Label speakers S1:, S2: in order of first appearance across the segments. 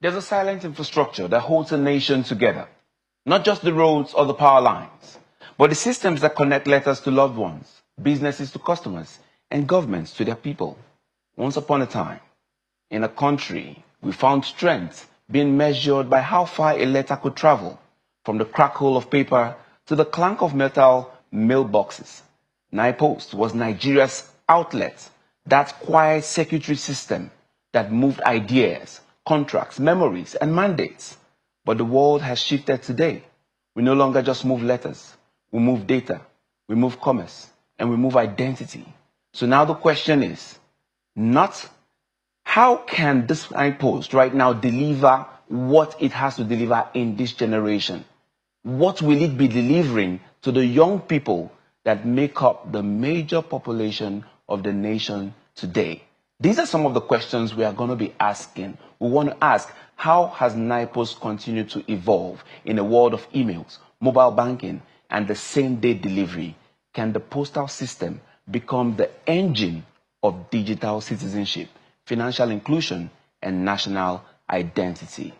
S1: There's a silent infrastructure that holds a nation together. Not just the roads or the power lines, but the systems that connect letters to loved ones, businesses to customers, and governments to their people. Once upon a time, in a country, we found strength being measured by how far a letter could travel, from the crackle of paper to the clank of metal mailboxes. NIPOST was Nigeria's outlet, that quiet secretary system that moved ideas, contracts, memories, and mandates. But the world has shifted today. We no longer just move letters. We move data, we move commerce, and we move identity. So now the question is, not how can this NIPOST right now deliver what it has to deliver in this generation? What will it be delivering to the young people that make up the major population of the nation today? These are some of the questions we are going to be asking. We want to ask, how has NIPOST continued to evolve in a world of emails, mobile banking, and the same-day delivery? Can the postal system become the engine of digital citizenship, financial inclusion, and national identity?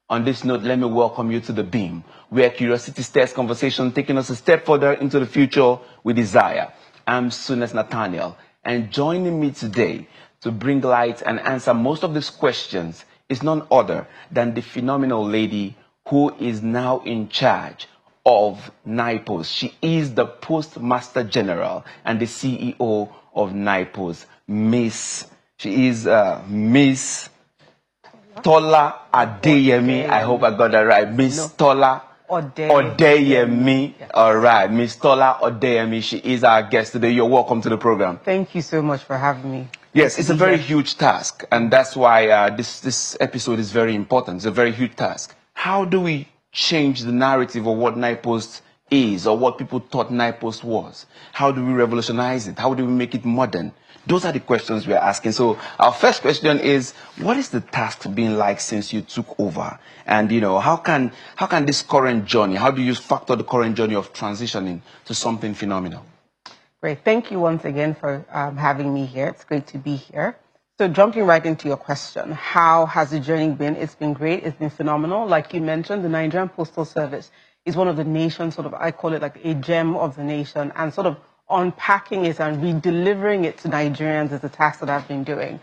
S1: On this note, let me welcome you to the Beam, where curiosity stirs conversation, taking us a step further into the future with desire. I'm Sunes Nathaniel, and joining me today to bring light and answer most of these questions is none other than the phenomenal lady who is now in charge of NIPOST. She is the Postmaster General and the CEO of NIPOST, Miss Tola Adeyemi. I hope I got that right. Miss Tola Odeyemi.
S2: Yes.
S1: All right. Miss Tola Odeyemi. She is our guest today. You're welcome to the program.
S2: Thank you so much for having me.
S1: Yes, it's a very huge task. And that's why this episode is very important. It's a very huge task. How do we change the narrative of what NIPOST is or what people thought NIPOST was? How do we revolutionize it? How do we make it modern? Those are the questions we're asking. So our first question is, what is the task been like since you took over? And, how can this current journey, how do you factor the current journey of transitioning to something phenomenal?
S2: Great. Thank you once again for having me here. It's great to be here. So jumping right into your question, how has the journey been? It's been great. It's been phenomenal. Like you mentioned, the Nigerian Postal Service is one of the nation's I call it like a gem of the nation, and sort of unpacking it and redelivering it to Nigerians is the task that I've been doing.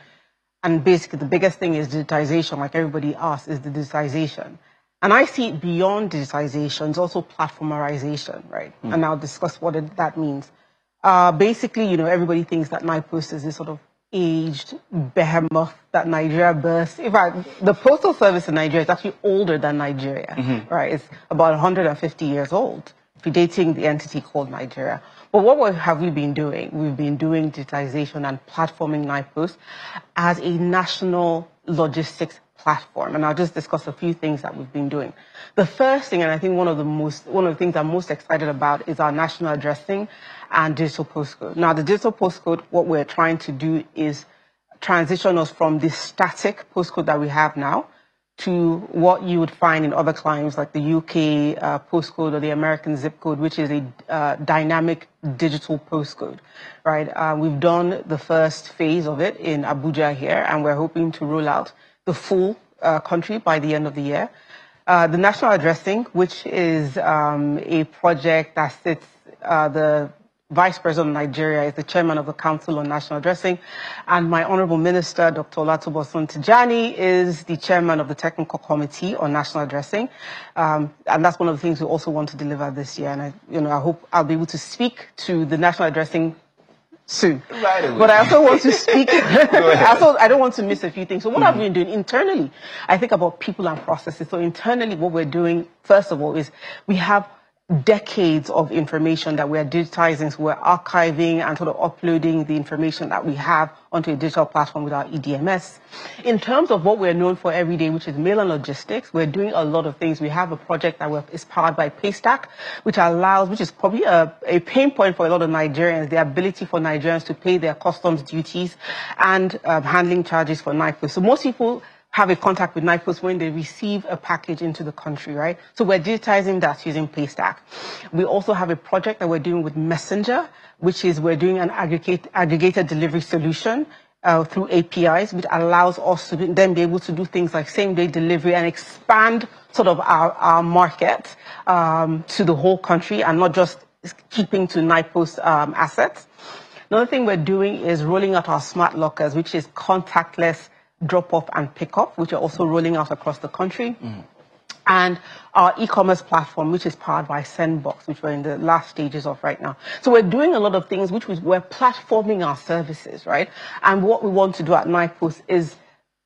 S2: And basically the biggest thing is digitization, like everybody asks, is the digitization. And I see it beyond digitization, it's also platformization, right? And I'll discuss what that means. Basically, everybody thinks that NIPOST is this sort of aged behemoth that Nigeria birthed. In fact, the postal service in Nigeria is actually older than Nigeria, right? It's about 150 years old, predating the entity called Nigeria. But what have we been doing? We've been doing digitization and platforming NIPOST as a national logistics platform. And I'll just discuss a few things that we've been doing. The first thing, and I think one of the things I'm most excited about, is our national addressing and digital postcode. Now, the digital postcode, what we're trying to do is transition us from the static postcode that we have now to what you would find in other climes like the UK postcode or the American zip code, which is a dynamic digital postcode, right? We've done the first phase of it in Abuja here, and we're hoping to roll out the full country by the end of the year. The national addressing, which is a project that sits, the Vice President of Nigeria is the chairman of the Council on National Addressing, and my Honorable Minister, Dr. Olatobosun Tijani, is the chairman of the Technical Committee on National Addressing, and that's one of the things we also want to deliver this year. And I hope I'll be able to speak to the national addressing soon.
S1: Right away.
S2: But I also want to speak. I don't want to miss a few things. So what have we been doing internally? I think about people and processes. So internally, what we're doing, first of all, is we have decades of information that we're digitizing. So we're archiving and sort of uploading the information that we have onto a digital platform with our EDMS. In terms of what we're known for every day, which is mail and logistics, we're doing a lot of things. We have a project that is powered by Paystack, which is probably a pain point for a lot of Nigerians, the ability for Nigerians to pay their customs duties and handling charges for NIPOST. So most people have a contact with NIPOST when they receive a package into the country, right? So we're digitizing that using Paystack. We also have a project that we're doing with Messenger, which is we're doing an aggregated delivery solution through APIs, which allows us to then be able to do things like same-day delivery and expand sort of our market to the whole country and not just keeping to NIPOST assets. Another thing we're doing is rolling out our smart lockers, which is contactless drop-off and pick-up, which are also rolling out across the country. And our e-commerce platform, which is powered by Sendbox, which we're in the last stages of right now. So we're doing a lot of things which we're platforming our services, right? And what we want to do at NIPOST is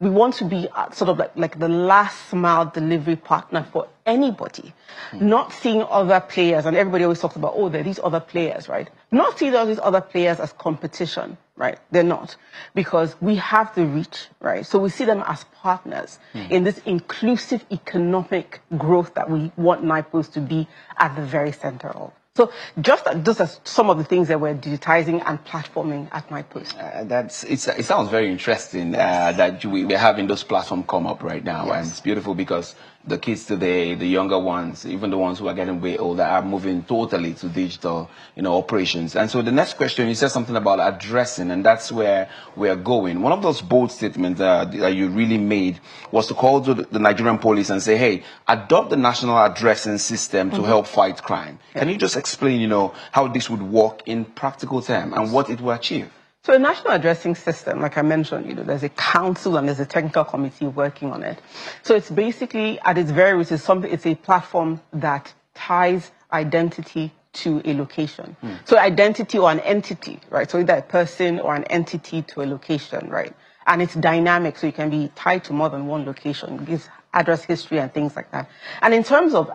S2: we want to be sort of like the last mile delivery partner for anybody, not seeing other players. And everybody always talks about, oh, there are these other players, right? Not seeing all these other players as competition, right? They're not, because we have the reach, right? So we see them as partners in this inclusive economic growth that we want NIPOST to be at the very center of. So just those are some of the things that we're digitizing and platforming at NIPOST.
S1: It sounds very interesting that we're having those platforms come up right now.
S2: Yes.
S1: And it's beautiful because the kids today, the younger ones, even the ones who are getting way older, are moving totally to digital, operations. And so the next question, you said something about addressing, and that's where we are going. One of those bold statements that you really made was to call to the Nigerian police and say, hey, adopt the national addressing system to help fight crime. Yeah. Can you just explain, how this would work in practical terms and what it will achieve?
S2: So a national addressing system, like I mentioned, there's a council and there's a technical committee working on it. So it's basically, at its very root, it's a platform that ties identity to a location. So identity or an entity, right? So either a person or an entity to a location, right? And it's dynamic, so you can be tied to more than one location. It gives address history and things like that. And in terms of,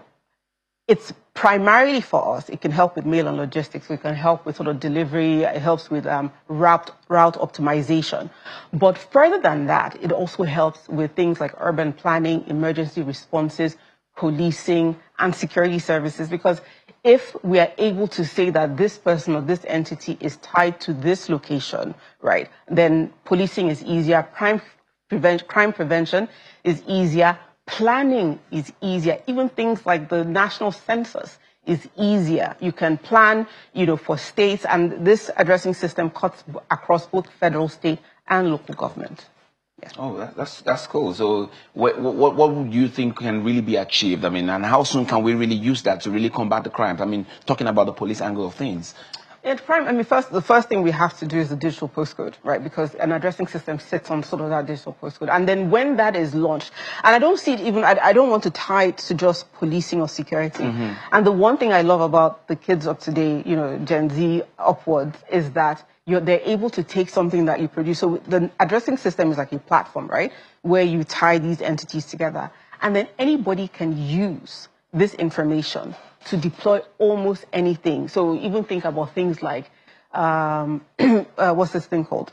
S2: it's primarily for us, it can help with mail and logistics. So it can help with sort of delivery. It helps with route optimization. But further than that, it also helps with things like urban planning, emergency responses, policing, and security services. Because if we are able to say that this person or this entity is tied to this location, right, then policing is easier, crime prevention is easier, planning is easier. Even things like the national census is easier. You can plan, for states, and this addressing system cuts across both federal, state, and local government. Yeah.
S1: Oh, that's cool. So what would you think can really be achieved? I mean, and how soon can we really use that to really combat the crimes? I mean, talking about the police angle of things.
S2: In crime, the first thing we have to do is the digital postcode, right? Because an addressing system sits on sort of that digital postcode. And then when that is launched, and I don't see it even, I don't want to tie it to just policing or security. And the one thing I love about the kids of today, Gen Z upwards, is that they're able to take something that you produce. So the addressing system is like a platform, right? Where you tie these entities together. And then anybody can use this information to deploy almost anything. So even think about things like, what's this thing called?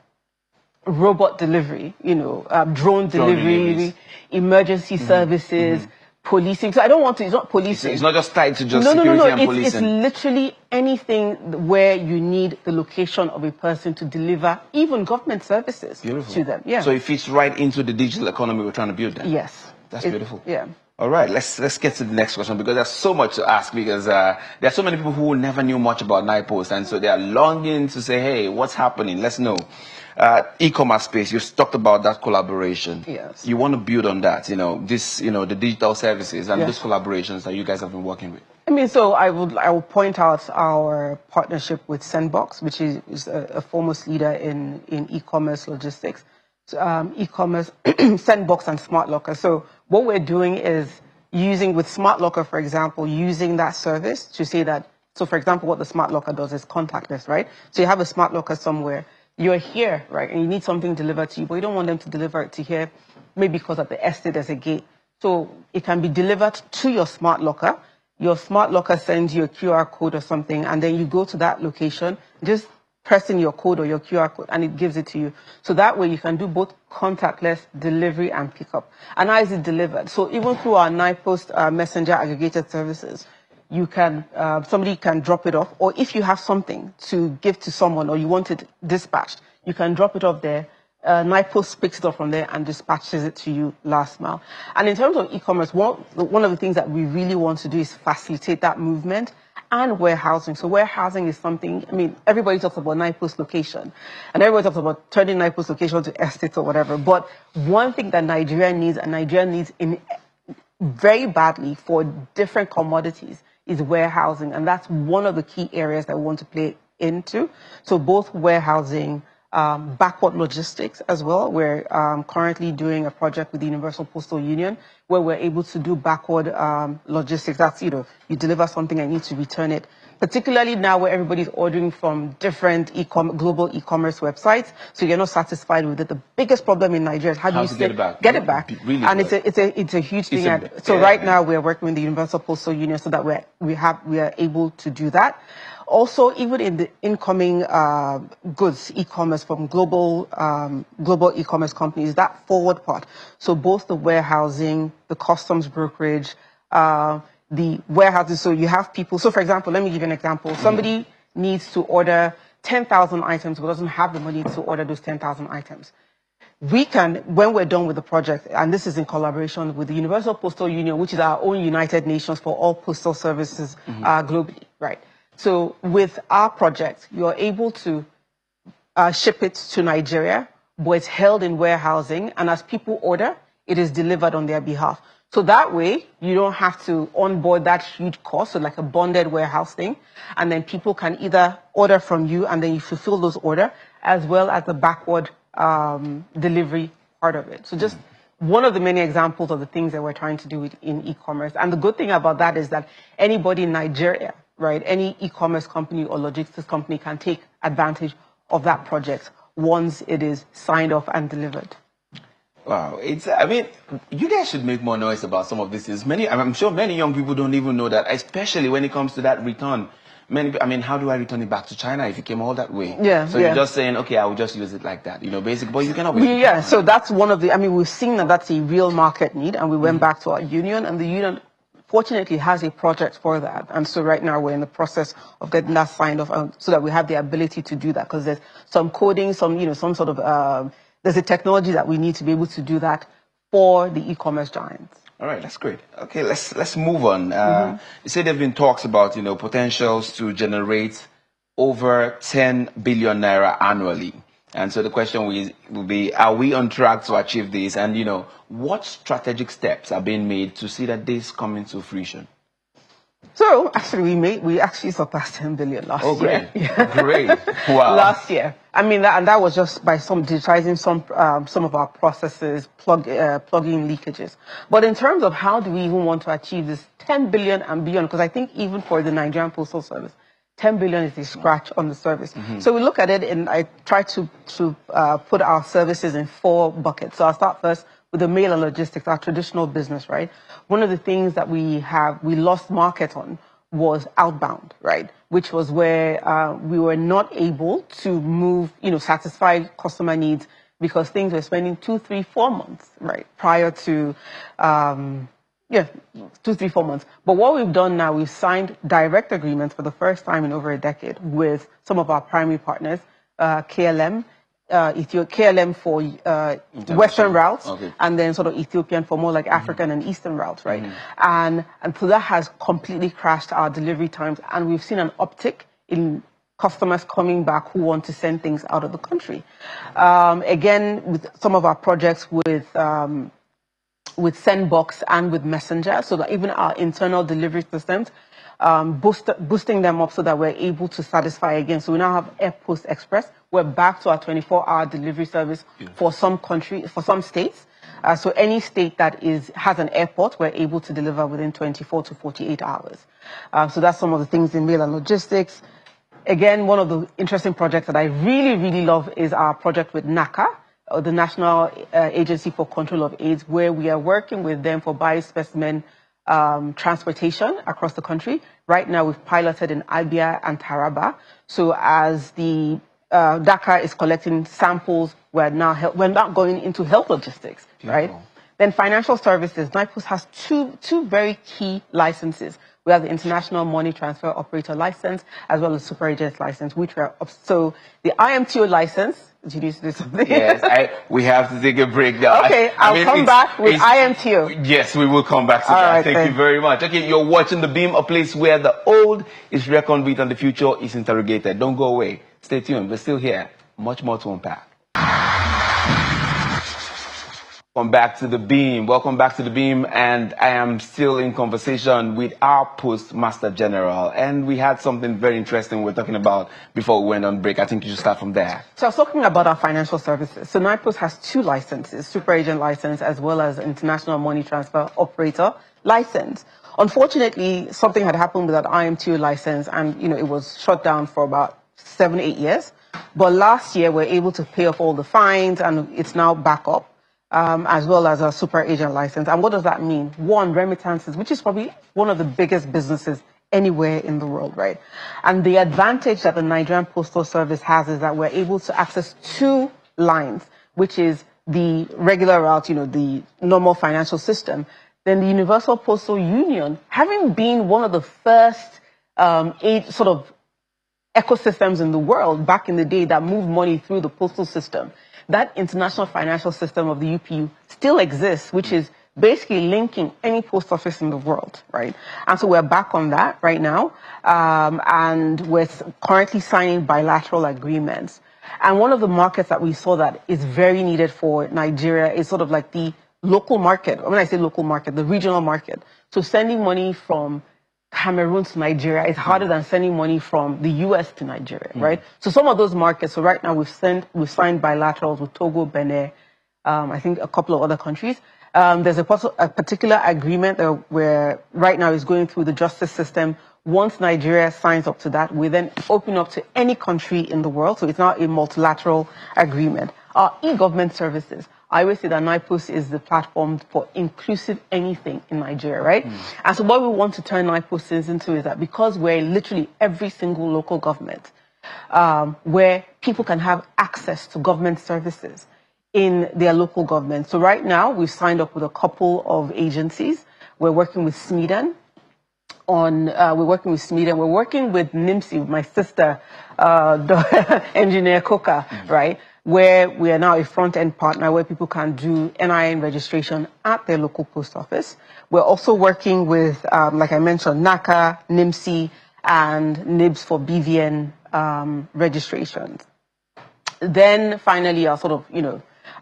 S2: Robot delivery, drone delivery, emergency services, policing. So I don't want to, it's not policing.
S1: It's not just tied to just security and policing.
S2: It's literally anything where you need the location of a person to deliver even government services to them. Yeah.
S1: So it fits right into the digital economy we're trying to build then.
S2: Yes.
S1: That's beautiful.
S2: Yeah.
S1: All right, let's get to the next question, because there's so much to ask, because there are so many people who never knew much about NIPOST, and so they are longing to say, hey, what's happening? Let's know. E-commerce space, you talked about that collaboration.
S2: Yes.
S1: You want to build on that, the digital services and those collaborations that you guys have been working with.
S2: I mean, so I will point out our partnership with Sendbox, which is a foremost leader in e-commerce logistics. E-commerce, Sendbox, and Smart Locker. So what we're doing is using, with Smart Locker, for example, using that service to say that, so for example, what the Smart Locker does is contactless, right? So you have a Smart Locker somewhere, you're here, right, and you need something delivered to you, but you don't want them to deliver it to here, maybe because at the estate there's a gate. So it can be delivered to your Smart Locker. Your Smart Locker sends you a QR code or something, and then you go to that location, just press in your code or your QR code, and it gives it to you. So that way you can do both contactless delivery and pickup. And how is it delivered? So even through our NIPOST messenger aggregated services, you can, somebody can drop it off, or if you have something to give to someone or you want it dispatched, you can drop it off there. NIPOST picks it up from there and dispatches it to you last mile. And in terms of e-commerce, one of the things that we really want to do is facilitate that movement and warehousing. So warehousing is something, I mean, everybody talks about NIPOST location, and everybody talks about turning NIPOST location to estates or whatever. But one thing that Nigeria needs, and Nigeria needs in very badly for different commodities, is warehousing. And that's one of the key areas that we want to play into. So both warehousing, backward logistics as well. We're currently doing a project with the Universal Postal Union where we're able to do backward logistics. That's, you deliver something and need to return it. Particularly now where everybody's ordering from different global e-commerce websites, so you're not satisfied with it. The biggest problem in Nigeria is how do you
S1: get it back?
S2: Get it back.
S1: Really
S2: and it's a huge thing. Right now we're working with the Universal Postal Union so that we are able to do that. Also, even in the incoming goods e-commerce from global e-commerce companies, that forward part. So both the warehousing, the customs brokerage, the warehousing. So you have people. So for example, let me give you an example. Somebody needs to order 10,000 items but doesn't have the money to order those 10,000 items. We can, when we're done with the project, and this is in collaboration with the Universal Postal Union, which is our own United Nations for all postal services globally, right? So with our project, you're able to ship it to Nigeria, but it's held in warehousing, and as people order, it is delivered on their behalf. So that way, you don't have to onboard that huge cost, so like a bonded warehouse thing, and then people can either order from you and then you fulfill those orders, as well as the backward delivery part of it. So just one of the many examples of the things that we're trying to do in e-commerce. And the good thing about that is that anybody in Nigeria, right, any e-commerce company or logistics company can take advantage of that project once it is signed off and delivered.
S1: Wow, I mean, you guys should make more noise about some of these things. I'm sure many young people don't even know that, especially when it comes to that return. How do I return it back to China if it came all that way? So you're just saying, okay, I will just use it like that, basically, but you cannot.
S2: So that's one of the, we've seen that that's a real market need, and we went back to our union, and the union fortunately has a project for that. And so right now we're in the process of getting that signed off so that we have the ability to do that, because there's some coding, some sort of, there's a technology that we need to be able to do that for the e-commerce giants.
S1: All right, that's great. Okay, let's move on. You said there have been talks about, potentials to generate over 10 billion naira annually. And so the question will be, are we on track to achieve this? And, what strategic steps are being made to see that this come into fruition?
S2: So actually, we actually surpassed 10 billion last year.
S1: Oh, great!
S2: Yeah.
S1: Great! Wow!
S2: Last year, that was just by digitizing some of our processes, plugging leakages. But in terms of how do we even want to achieve this 10 billion and beyond? Because I think even for the Nigerian Postal Service, 10 billion is a scratch on the service. So we look at it, and I try to put our services in 4 buckets. So I'll start first with the mail and logistics, our traditional business, right? One of the things that we lost market on was outbound, right? Which was where we were not able to move, satisfy customer needs because things were spending 2, 3, 4 months, right? Prior to, 2, 3, 4 months. But what we've done now, we've signed direct agreements for the first time in over a decade with some of our primary partners, KLM, KLM for Western routes, and then sort of Ethiopian for more like African and Eastern routes, right? And so that has completely crashed our delivery times, and we've seen an uptick in customers coming back who want to send things out of the country. Again, with some of our projects with Sendbox and with Messenger, so that even our internal delivery systems, boosting them up so that we're able to satisfy again. So we now have AirPost Express. We're back to our 24-hour delivery service for some states. So any state that has an airport, we're able to deliver within 24 to 48 hours. So that's some of the things in mail and logistics. Again, one of the interesting projects that I really, really love is our project with NACA, or the National Agency for Control of AIDS, where we are working with them for biospecimen transportation across the country. Right now, we've piloted in Abia and Taraba. So as the Dakar is collecting samples, we're not going into health logistics, right? Then financial services. NIPOST has two very key licenses. We We have the International Money Transfer Operator license, as well as Super Agent license, which are so the IMTO license. Did you need to do something?
S1: Yes, we have to take a break now.
S2: Okay, I'll come back with IMTO.
S1: Yes, we will come back to
S2: All
S1: that.
S2: right,
S1: Thank you very much. Okay, you're watching The Beam, a place where the old is reckoned with and the future is interrogated. Don't go away. Stay tuned. We're still here. Much more to unpack. Welcome back to The Beam. Welcome back to The Beam. And I am still in conversation with our Postmaster General. And we had something very interesting we're talking about before we went on break. I think you should start from there.
S2: So I was talking about our financial services. So NIPOST has 2 licenses, Super Agent license, as well as International Money Transfer Operator license. Unfortunately, something had happened with that IMTO license, and it was shut down for about 7-8 years. But last year, we were able to pay off all the fines, and it's now back up. As well as a super agent license. And what does that mean? One, remittances, which is probably one of the biggest businesses anywhere in the world, right? And the advantage that the Nigerian Postal Service has is that we're able to access 2 lines, which is the regular route, the normal financial system. Then the Universal Postal Union, having been one of the first sort of ecosystems in the world back in the day that moved money through the postal system, that international financial system of the UPU still exists, which is basically linking any post office in the world, right? And so we're back on that right now, and we're currently signing bilateral agreements. And one of the markets that we saw that is very needed for Nigeria is sort of like the local market. When I say local market, the regional market. So sending money from Cameroon to Nigeria is harder than sending money from the US to Nigeria, right? So some of those markets, so right now we've signed bilaterals with Togo, Benin, I think a couple of other countries. There's a particular agreement where right now is going through the justice system. Once Nigeria signs up to that, we then open up to any country in the world. So it's now a multilateral agreement. Our e-government services. I always say that NIPOST is the platform for inclusive anything in Nigeria, right? And so what we want to turn NIPOST into is that because we're literally every single local government, where people can have access to government services in their local government. So right now, we've signed up with a couple of agencies. We're working with Sweden. We're working with Sweden. We're working with NIMSI, my sister, engineer Coca, right? Where we are now a front-end partner where people can do NIN registration at their local post office. We're also working with, like I mentioned, NACA, NIMSI, and NIBS for BVN registrations. Then finally, our sort of,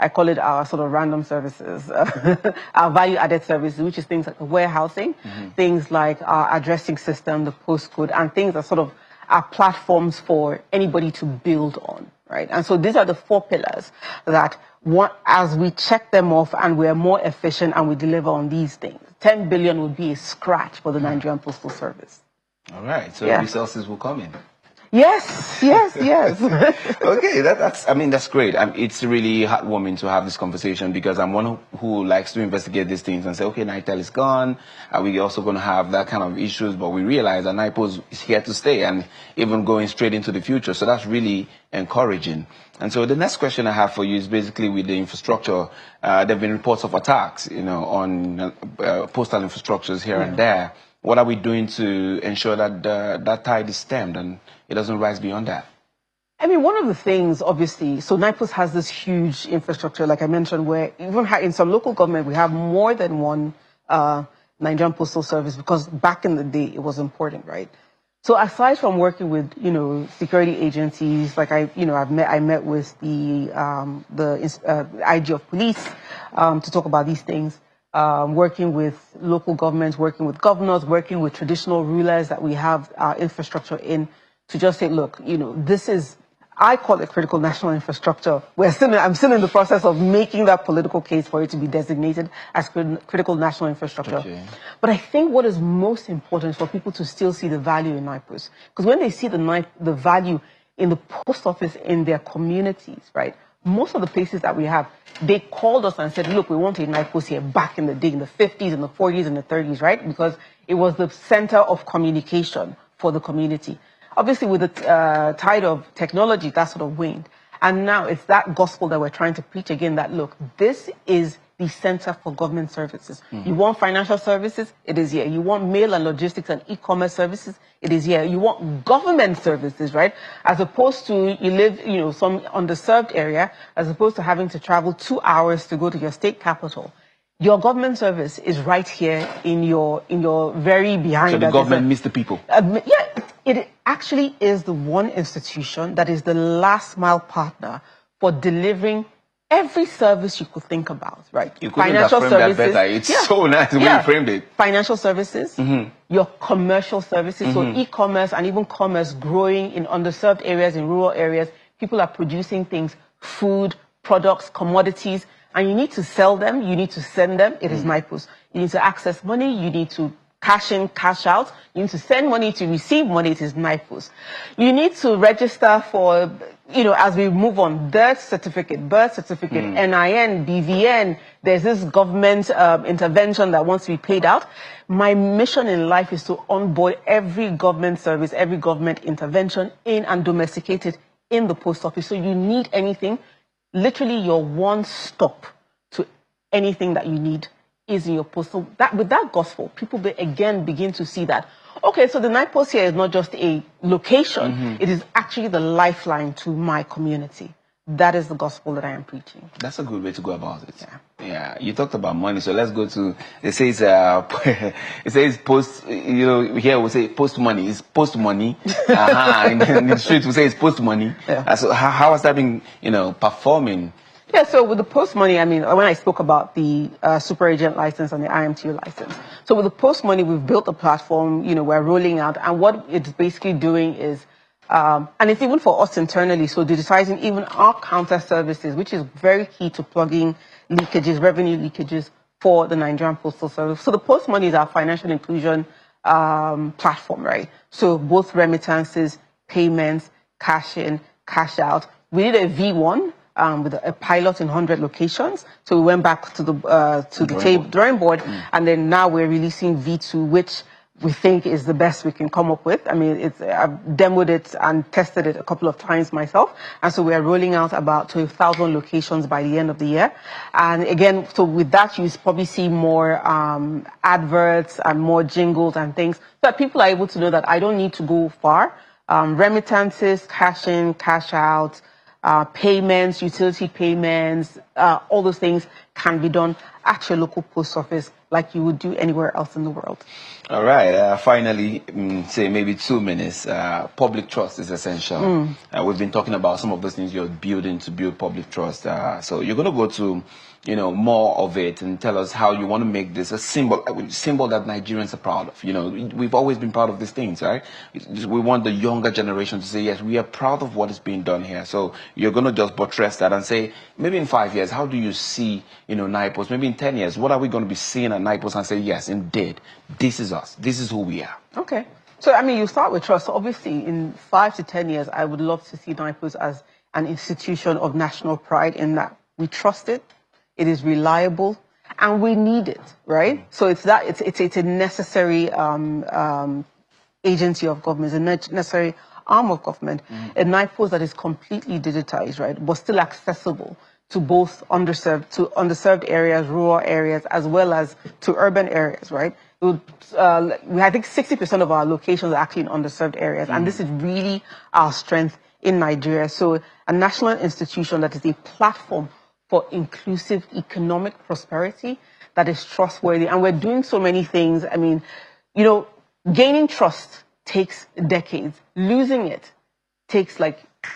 S2: I call it our sort of random services, our value-added services, which is things like the warehousing, things like our addressing system, the postcode, and things that sort of are platforms for anybody to build on. Right. And so these are the 4 pillars that as we check them off and we're more efficient and we deliver on these things, 10 billion would be a scratch for the Nigerian Postal Service.
S1: All right. So resources will come in.
S2: Yes.
S1: Okay, that's great. It's really heartwarming to have this conversation because I'm one who likes to investigate these things and say, okay, NITEL is gone. Are we also going to have that kind of issues? But we realize that NIPOST is here to stay and even going straight into the future. So that's really encouraging. And so the next question I have for you is basically with the infrastructure. There have been reports of attacks, on postal infrastructures here and there. What are we doing to ensure that that tide is stemmed and it doesn't rise beyond that?
S2: I mean, one of the things, obviously, so NIPOST has this huge infrastructure, like I mentioned, where even in some local government, we have more than one Nigerian Postal Service because back in the day, it was important, right? So aside from working with, security agencies, like I met with the IG of police to talk about these things. Working with local governments, working with governors, working with traditional rulers that we have our infrastructure in to just say, look, this is, I call it critical national infrastructure. I'm still in the process of making that political case for it to be designated as critical national infrastructure. Okay. But I think what is most important is for people to still see the value in NIPOST. Because when they see the value in the post office in their communities, right? Most of the places that we have, they called us and said, look, we want a NIPOST here back in the day, in the 50s, in the 40s, and the 30s, right? Because it was the center of communication for the community. Obviously, with the tide of technology, that sort of waned. And now it's that gospel that we're trying to preach again that, look, this is the center for government services. You want financial services? It is here. You want mail and logistics and e-commerce services? It is here. You want government services, right? As opposed to you live, some underserved area, as opposed to having to travel 2 hours to go to your state capital. Your government service is right here in your very behind.
S1: So the government meets the people.
S2: It actually is the one institution that is the last mile partner for delivering every service you could think about, right?
S1: You couldn't have framed that better. It's so nice the way you framed it.
S2: Financial services, your commercial services, so e-commerce and even commerce growing in underserved areas, in rural areas. People are producing things, food, products, commodities, and you need to sell them, you need to send them. It is NIPOST. You need to access money, you need to cash in, cash out. You need to send money to receive money. It is NIPOST. You need to register for, as we move on, birth certificate, NIN, BVN. There's this government intervention that wants to be paid out. My mission in life is to onboard every government service, every government intervention in and domesticate it in the post office. So you need anything, literally your one stop to anything that you need is in your post. So that with that gospel, people again begin to see that, okay, so the NIPOST here is not just a location, it is actually the lifeline to my community. That is the gospel that I am preaching.
S1: That's a good way to go about it. Yeah. You talked about money, so let's go to, it says post, here we say post money. It's post money. In the streets we say it's post money. Yeah. So how has that been, performing?
S2: Yeah, so with the post money, I mean, when I spoke about the super agent license and the IMTU license. So with the post money, we've built a platform, we're rolling out. And what it's basically doing is, and it's even for us internally, so digitizing even our counter services, which is very key to plugging leakages, revenue leakages for the Nigerian Postal Service. So the post money is our financial inclusion platform, right? So both remittances, payments, cash in, cash out. We did a V1. With a pilot in 100 locations. So we went back to the drawing board, and then now we're releasing V2, which we think is the best we can come up with. I mean, I've demoed it and tested it a couple of times myself, and so we are rolling out about 12,000 locations by the end of the year. And again, so with that, you probably see more adverts and more jingles and things, so that people are able to know that I don't need to go far. Remittances, cash in, cash out, payments, utility payments, all those things can be done at your local post office like you would do anywhere else in the world.
S1: All right. Finally, say maybe 2 minutes. Public trust is essential. We've been talking about some of those things you're building to build public trust. So you're going to go to, more of it and tell us how you want to make this a symbol that Nigerians are proud of. We've always been proud of these things, right? We want the younger generation to say, yes, we are proud of what is being done here. So you're going to just buttress that and say, maybe in 5 years, how do you see, NIPOST? Maybe in 10 years, what are we going to be seeing at NIPOST and say, yes, indeed, this is us. This is who we are.
S2: Okay. So, I mean, you start with trust. So obviously, in 5 to 10 years, I would love to see NIPOST as an institution of national pride in that we trust it. It is reliable, and we need it, right? So it's a necessary agency of government, it's a necessary arm of government, a NIPOST that is completely digitized, right, but still accessible to both underserved areas, rural areas, as well as to urban areas, right? I think 60% of our locations are actually in underserved areas, and this is really our strength in Nigeria. So a national institution that is a platform for inclusive economic prosperity that is trustworthy. And we're doing so many things. I mean, gaining trust takes decades. Losing it takes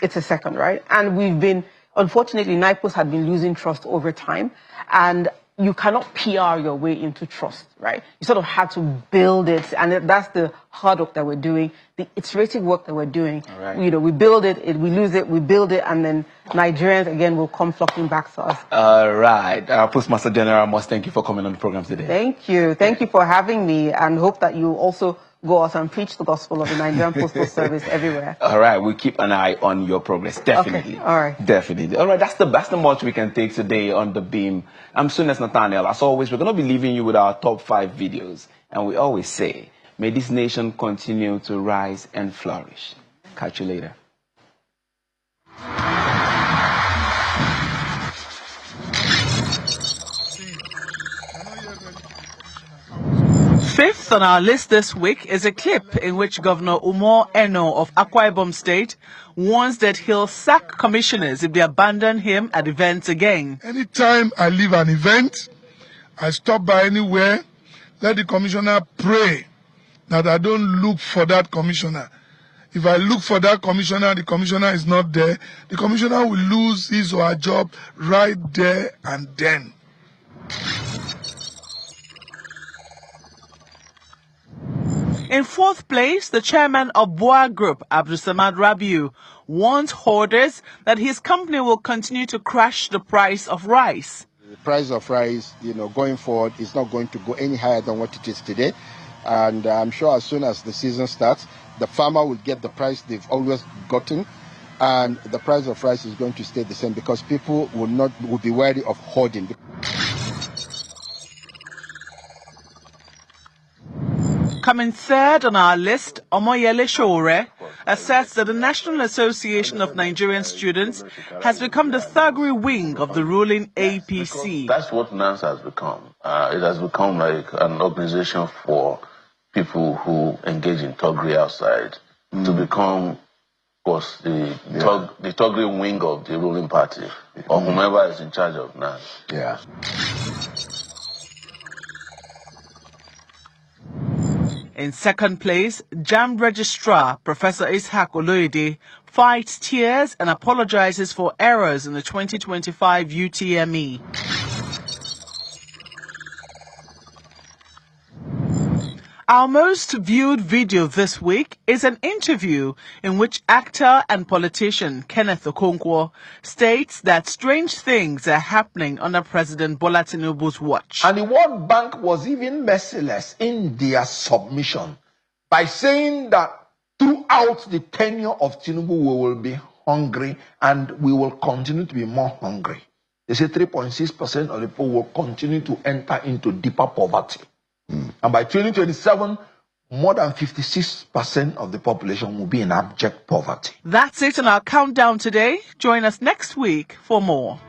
S2: it's a second, right? And unfortunately, NIPOST had been losing trust over time. And you cannot PR your way into trust, right? You sort of have to build it. And that's the hard work that we're doing, the iterative work that we're doing.
S1: Right.
S2: We build it, we lose it, we build it, and then Nigerians, again, will come flocking back to us.
S1: All right. Postmaster General, I must thank you for coming on the program today.
S2: Thank you. Thank you for having me, and hope that you also go out and preach the gospel of the Nigerian Postal Service everywhere.
S1: All right. We'll keep an eye on your progress. Definitely.
S2: Okay. All right.
S1: Definitely. All right. That's the much we can take today on The Beam. I'm Sunes Nathaniel. As always, we're going to be leaving you with our top 5 videos. And we always say, may this nation continue to rise and flourish. Catch you later.
S2: Fifth on our list this week is a clip in which Governor Umar Eno of Akwa Ibom State warns that he'll sack commissioners if they abandon him at events again.
S3: Anytime I leave an event, I stop by anywhere, let the commissioner pray that I don't look for that commissioner. If I look for that commissioner, the commissioner is not there, the commissioner will lose his or her job right there and then.
S2: In fourth place, the chairman of Boa Group, Abdulsamad Rabiu, warns hoarders that his company will continue to crash the price of rice.
S4: The price of rice, going forward is not going to go any higher than what it is today. And I'm sure as soon as the season starts, the farmer will get the price they've always gotten. And the price of rice is going to stay the same because people will be wary of hoarding.
S2: Coming third on our list, Omoyele Shore asserts that the National Association of Nigerian Students has become the thuggery wing of the ruling APC.
S5: That's what NANS has become. It has become like an organization for people who engage in thuggery outside to become, of course, the thuggery wing of the ruling party or whomever is in charge of NANS.
S4: Yeah.
S2: In second place, JAMB Registrar Professor Ishaq Oloyede fights tears and apologizes for errors in the 2025 UTME. Our most viewed video this week is an interview in which actor and politician Kenneth Okonkwo states that strange things are happening under President Bola Tinubu's watch.
S6: And the World Bank was even merciless in their submission by saying that throughout the tenure of Tinubu, we will be hungry and we will continue to be more hungry. They say 3.6% of the people will continue to enter into deeper poverty. And by 2027, more than 56% of the population will be in abject poverty.
S2: That's it on our countdown today. Join us next week for more.